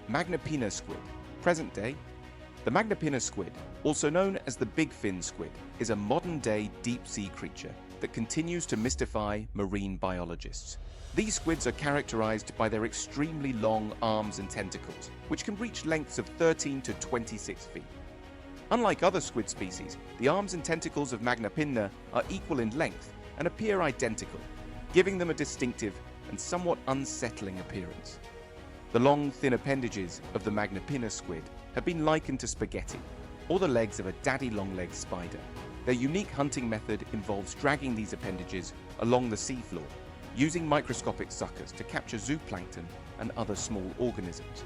Magnapinna squid. Present day. The Magnapinna squid, also known as the big fin squid, is a modern-day deep-sea creature that continues to mystify marine biologists. These squids are characterized by their extremely long arms and tentacles, which can reach lengths of 13 to 26 feet. Unlike other squid species, the arms and tentacles of Magnapinna are equal in length and appear identical, giving them a distinctive and somewhat unsettling appearance. The long, thin appendages of the Magnapinna squid have been likened to spaghetti, or the legs of a daddy-long-legged spider. Their unique hunting method involves dragging these appendages along the seafloor, using microscopic suckers to capture zooplankton and other small organisms.